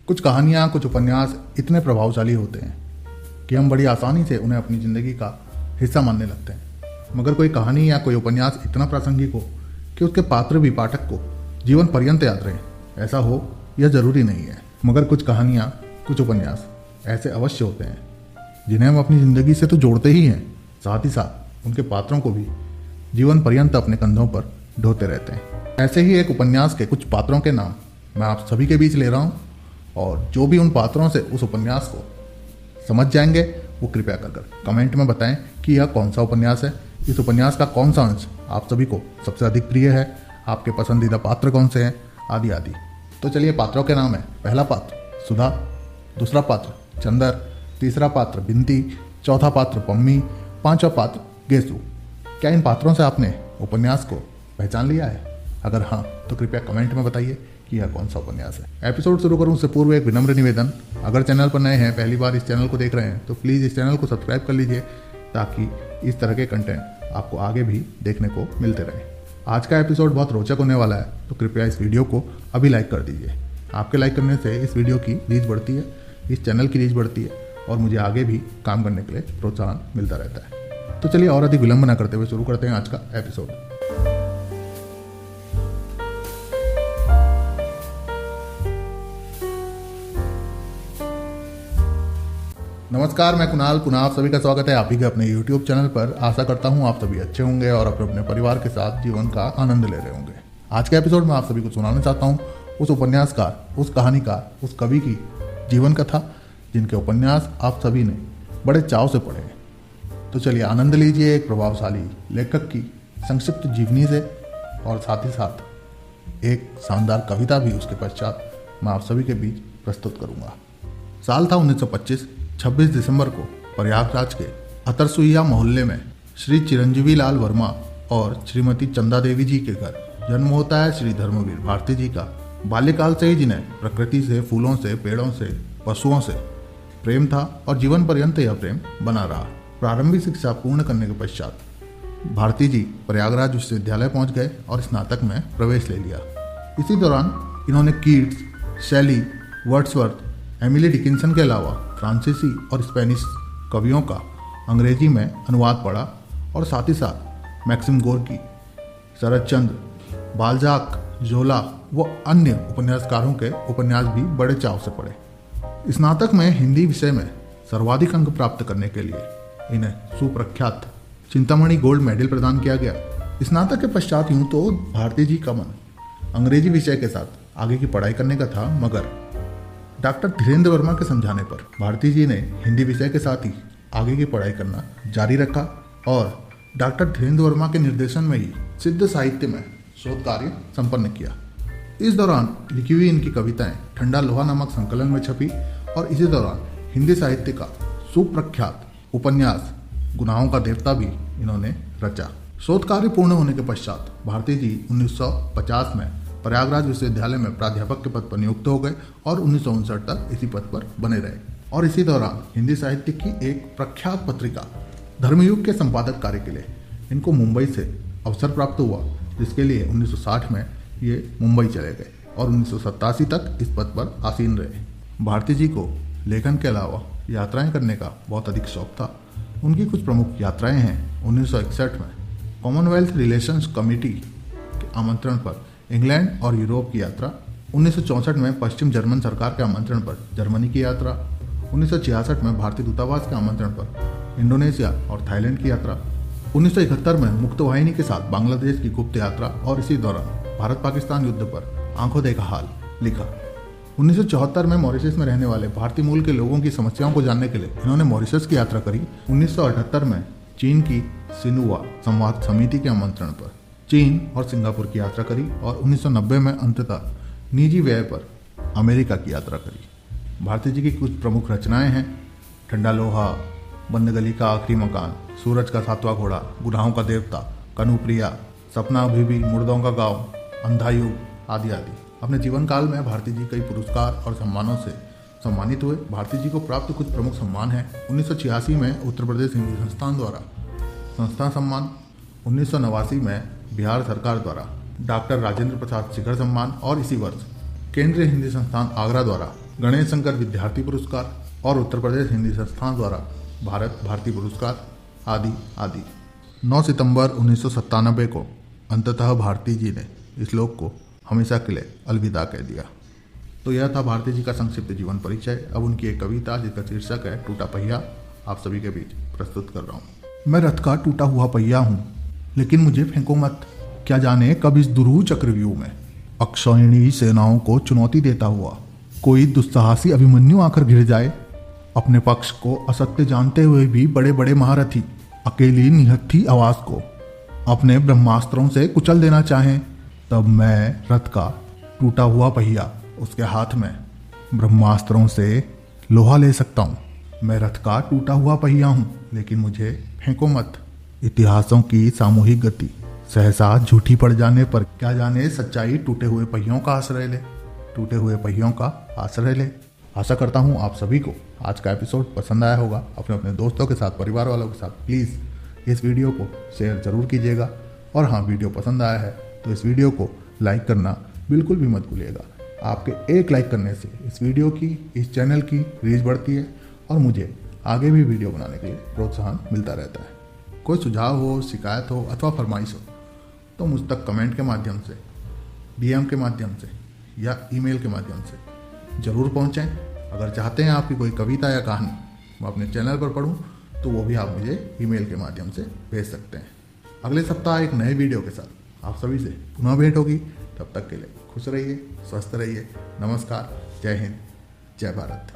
कुछ कहानियाँ, कुछ उपन्यास इतने प्रभावशाली होते हैं कि हम बड़ी आसानी से उन्हें अपनी ज़िंदगी का हिस्सा मानने लगते हैं। मगर कोई कहानी या कोई उपन्यास इतना प्रासंगिक हो कि उसके पात्र भी पाठक को जीवन पर्यंत याद रहें, ऐसा हो यह ज़रूरी नहीं है। मगर कुछ कहानियाँ, कुछ उपन्यास ऐसे अवश्य होते हैं जिन्हें हम अपनी ज़िंदगी से तो जोड़ते ही हैं, साथ ही साथ उनके पात्रों को भी जीवन पर्यंत अपने कंधों पर ढोते रहते हैं। ऐसे ही एक उपन्यास के कुछ पात्रों के नाम मैं आप सभी के बीच ले रहा हूँ, और जो भी उन पात्रों से उस उपन्यास को समझ जाएंगे वो कृपया कर कमेंट में बताएं कि यह कौन सा उपन्यास है, इस उपन्यास का कौन सा अंश आप सभी को सबसे अधिक प्रिय है, आपके पसंदीदा पात्र कौन से हैं, आदि आदि। तो चलिए, पात्रों के नाम है। पहला पात्र सुधा, दूसरा पात्र चंदर, तीसरा पात्र बिंती, चौथा पात्र पम्मी, पांचवा पात्र गेसु। क्या इन पात्रों से आपने उपन्यास को पहचान लिया है? अगर हाँ, तो कृपया कमेंट में बताइए कि यह कौन सा उपन्यास है। एपिसोड शुरू करूं उससे पूर्व एक विनम्र निवेदन, अगर चैनल पर नए हैं, पहली बार इस चैनल को देख रहे हैं, तो प्लीज़ इस चैनल को सब्सक्राइब कर लीजिए ताकि इस तरह के कंटेंट आपको आगे भी देखने को मिलते रहें। आज का एपिसोड बहुत रोचक होने वाला है, तो कृपया इस वीडियो को अभी लाइक कर दीजिए। आपके लाइक करने से इस वीडियो की रीच बढ़ती है, इस चैनल की रीच बढ़ती है और मुझे आगे भी काम करने के लिए प्रोत्साहन मिलता रहता है। तो चलिए, और अधिक विलंब न करते हुए शुरू करते हैं आज का एपिसोड। नमस्कार, मैं कुणाल। पुनः आप सभी का स्वागत है आप ही के अपने YouTube चैनल पर। आशा करता हूँ आप सभी अच्छे होंगे और अपने परिवार के साथ जीवन का आनंद ले रहे होंगे। आज के एपिसोड में आप सभी को सुनाना चाहता हूँ उस उपन्यासकार, उस कहानीकार, उस कवि की जीवन कथा जिनके उपन्यास आप सभी ने बड़े चाव से पढ़े हैं। तो चलिए, आनंद लीजिए एक प्रभावशाली लेखक की संक्षिप्त जीवनी से, और साथ ही साथ एक शानदार कविता भी उसके पश्चात मैं आप सभी के बीच प्रस्तुत करूँगा। साल था 1925। 26 दिसंबर को प्रयागराज के अतरसुईया मोहल्ले में श्री चिरंजीवी लाल वर्मा और श्रीमती चंदा देवी जी के घर जन्म होता है श्री धर्मवीर भारती जी का। बाल्यकाल से ही जिन्हें प्रकृति से, फूलों से, पेड़ों से, पशुओं से प्रेम था और जीवन पर्यंत यह प्रेम बना रहा। प्रारंभिक शिक्षा पूर्ण करने के पश्चात भारती जी प्रयागराज विश्वविद्यालय पहुंच गए और स्नातक में प्रवेश ले लिया। इसी दौरान इन्होंने कीट्स, शैली, वर्ड्सवर्थ, एमिली डिकिंसन के अलावा फ्रांसीसी और स्पेनिश कवियों का अंग्रेजी में अनुवाद पढ़ा, और साथ ही साथ मैक्सिम गोर्की, शरदचंद्र, बाल्जाक, जोला व अन्य उपन्यासकारों के उपन्यास भी बड़े चाव से पढ़े। स्नातक में हिंदी विषय में सर्वाधिक अंक प्राप्त करने के लिए इन्हें सुप्रख्यात चिंतामणि गोल्ड मेडल प्रदान किया गया। स्नातक के पश्चात यूं तो भारती जी का मन अंग्रेजी विषय के साथ आगे की पढ़ाई करने का था, मगर डॉक्टर धीरेन्द्र वर्मा के समझाने पर भारती जी ने हिंदी विषय के साथ ही आगे की पढ़ाई करना जारी रखा और डॉक्टर धीरेन्द्र वर्मा के निर्देशन में ही सिद्ध साहित्य में शोध कार्य संपन्न किया। इस दौरान लिखी हुई इनकी कविताएं ठंडा लोहा नामक संकलन में छपी, और इसी दौरान हिंदी साहित्य का सुप्रख्यात उपन्यास गुनाहों का देवता भी इन्होंने रचा। शोध कार्य पूर्ण होने के पश्चात भारती जी 1950 में प्रयागराज विश्वविद्यालय में प्राध्यापक के पद पर नियुक्त हो गए और 1959 तक इसी पद पर बने रहे। और इसी दौरान हिंदी साहित्य की एक प्रख्यात पत्रिका धर्मयुग के संपादक कार्य के लिए इनको मुंबई से अवसर प्राप्त हुआ, जिसके लिए 1960 में ये मुंबई चले गए और 1987 तक इस पद पर आसीन रहे। भारती जी को लेखन के अलावा यात्राएं करने का बहुत अधिक शौक था। उनकी कुछ प्रमुख यात्राएं हैं। 1961 में कॉमनवेल्थ रिलेशंस कमेटी के आमंत्रण पर इंग्लैंड और यूरोप की यात्रा, 1964 में पश्चिम जर्मन सरकार के आमंत्रण पर जर्मनी की यात्रा, 1966 में भारतीय दूतावास के आमंत्रण पर इंडोनेशिया और थाईलैंड की यात्रा, 1971 में मुक्तवाहिनी के साथ बांग्लादेश की गुप्त यात्रा, और इसी दौरान भारत पाकिस्तान युद्ध पर आंखों देखा हाल लिखा। 1974 में मॉरिशस में रहने वाले भारतीय मूल के लोगों की समस्याओं को जानने के लिए इन्होंने मॉरिशस की यात्रा करी। 1978 में चीन की सिनुआ संवाद समिति के आमंत्रण पर चीन और सिंगापुर की यात्रा करी, और 1990 में अंततः निजी व्यय पर अमेरिका की यात्रा करी। भारती जी की कुछ प्रमुख रचनाएं हैं: ठंडा लोहा, बंद गली का आखिरी मकान, सूरज का सातवां घोड़ा, गुनाहों का देवता, कनुप्रिया, सपना अभी भी, मुर्दों का गांव, अंधा युग आदि आदि। अपने जीवन काल में भारती जी कई पुरस्कार और सम्मानों से सम्मानित हुए। भारती जी को प्राप्त कुछ प्रमुख सम्मान हैं: 1986 में उत्तर प्रदेश हिंदी संस्थान द्वारा संस्था सम्मान, 1989 में बिहार सरकार द्वारा डॉक्टर राजेंद्र प्रसाद शिखर सम्मान, और इसी वर्ष केंद्रीय हिंदी संस्थान आगरा द्वारा गणेश शंकर विद्यार्थी पुरस्कार और उत्तर प्रदेश हिंदी संस्थान द्वारा भारत भारती पुरस्कार आदि आदि। 9 सितंबर 1997 को अंततः भारती जी ने इस लोक को हमेशा के लिए अलविदा कह दिया। तो यह था भारती जी का संक्षिप्त जीवन परिचय। अब उनकी एक कविता जिसका शीर्षक है टूटा पहिया आप सभी के बीच प्रस्तुत कर रहा हूँ। मैं रथ का टूटा हुआ पहिया हूँ, लेकिन मुझे फेंको मत, क्या जाने कब इस दुरूह चक्रव्यूह में अक्षौहिणी सेनाओं को चुनौती देता हुआ कोई दुस्साहसी अभिमन्यु आकर घिर जाए। अपने पक्ष को असत्य जानते हुए भी बड़े बड़े महारथी अकेली निहत्थी आवाज को अपने ब्रह्मास्त्रों से कुचल देना चाहें, तब मैं रथ का टूटा हुआ पहिया उसके हाथ में ब्रह्मास्त्रों से लोहा ले सकता हूँ। मैं रथ का टूटा हुआ पहिया हूँ, लेकिन मुझे फेंको मत। इतिहासों की सामूहिक गति सहसा झूठी पड़ जाने पर क्या जाने सच्चाई टूटे हुए पहियों का आश्रय ले, टूटे हुए पहियों का आश्रय ले। आशा करता हूँ आप सभी को आज का एपिसोड पसंद आया होगा। अपने अपने दोस्तों के साथ, परिवार वालों के साथ प्लीज़ इस वीडियो को शेयर ज़रूर कीजिएगा। और हाँ, वीडियो पसंद आया है तो इस वीडियो को लाइक करना बिल्कुल भी मत भूलिएगा। आपके एक लाइक करने से इस वीडियो की, इस चैनल की रीच बढ़ती है और मुझे आगे भी वीडियो बनाने के लिए प्रोत्साहन मिलता रहता है। कोई सुझाव हो, शिकायत हो अथवा फरमाइश हो तो मुझ तक कमेंट के माध्यम से, DM के माध्यम से या ईमेल के माध्यम से ज़रूर पहुँचें। अगर चाहते हैं आपकी कोई कविता या कहानी मैं अपने चैनल पर पढूं तो वो भी आप मुझे ईमेल के माध्यम से भेज सकते हैं। अगले सप्ताह एक नए वीडियो के साथ आप सभी से पुनः भेंट होगी। तब तक के लिए खुश रहिए, स्वस्थ रहिए। नमस्कार, जय हिंद, जय भारत।